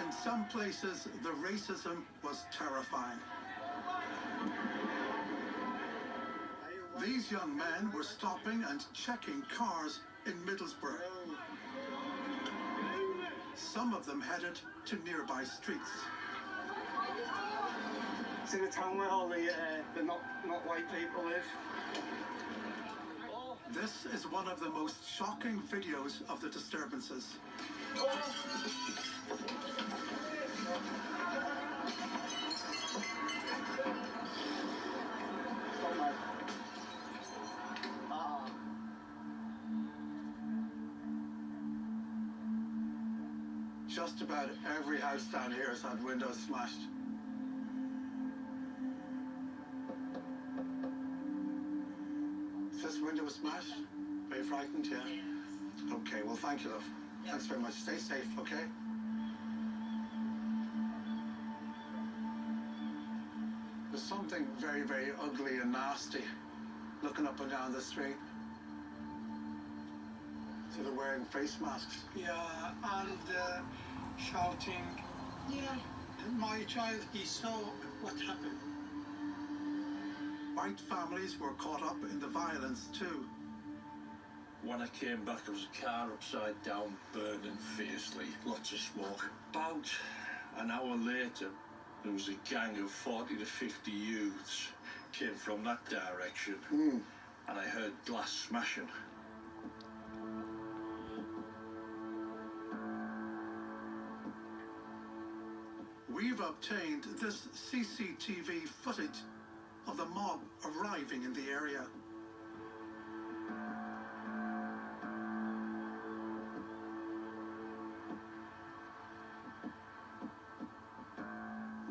In some places, the racism was terrifying. These young men were stopping and checking cars in Middlesbrough. Some of them headed to nearby streets. It's in a town where all the not white people live. This is one of the most shocking videos of the disturbances. Just about every house down here has had windows smashed. If this window was smashed, are you frightened? Yeah? Yes. Okay, well, thank you, love. Yeah. Thanks very much. Stay safe, okay? There's something very, very ugly and nasty looking up and down the street. So they're wearing face masks. Yeah, and shouting. Yeah. My child, he saw what happened. White families were caught up in the violence too. When I came back, there was a car upside down, burning fiercely, lots of smoke. About an hour later, there was a gang of 40 to 50 youths came from that direction, and I heard glass smashing. We've obtained this CCTV footage of the mob arriving in the area.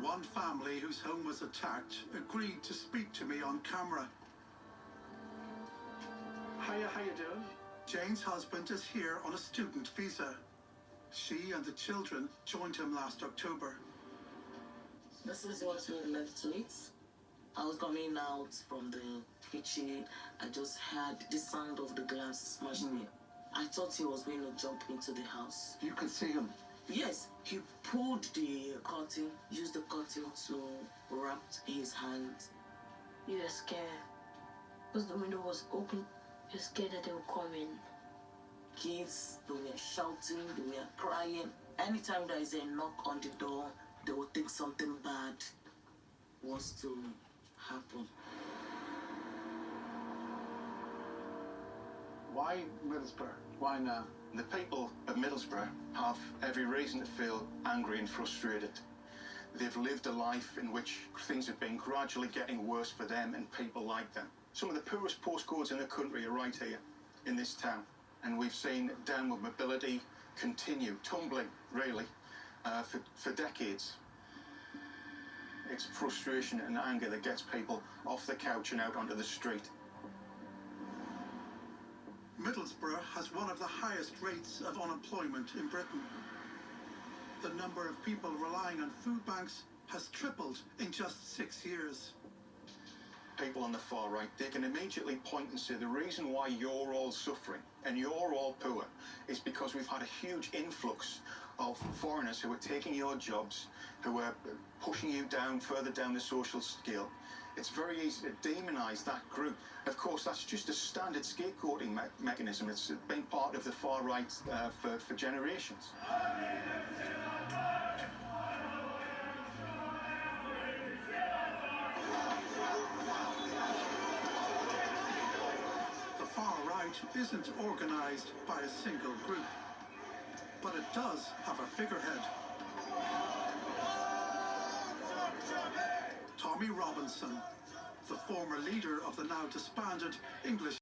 One family whose home was attacked agreed to speak to me on camera. Hiya, how you doing? Jane's husband is here on a student visa. She and the children joined him last October. This is what we left to eat. I was coming out from the kitchen. I just heard the sound of the glass smashing. I thought he was going to jump into the house. You could see him. Yes, he pulled the curtain, used the curtain to wrap his hands. You were scared because the window was open. You're scared that they would come in. Kids, they were shouting, they were crying. Anytime there is a knock on the door, they will think something bad was to happen. Why Middlesbrough? Why now? The people of Middlesbrough have every reason to feel angry and frustrated. They've lived a life in which things have been gradually getting worse for them and people like them. Some of the poorest postcodes in the country are right here in this town. And we've seen downward mobility continue, tumbling really, for decades. It's frustration and anger that gets people off the couch and out onto the street. Middlesbrough has one of the highest rates of unemployment in Britain. The number of people relying on food banks has tripled in just 6 years. People on the far right, they can immediately point and say the reason why you're all suffering and you're all poor is because we've had a huge influx of foreigners who are taking your jobs, who are pushing you down, further down the social scale. It's very easy to demonise that group. Of course, that's just a standard scapegoating mechanism. It's been part of the far right for generations. The far right isn't organised by a single group, but it does have a figurehead. Tommy Robinson, the former leader of the now disbanded English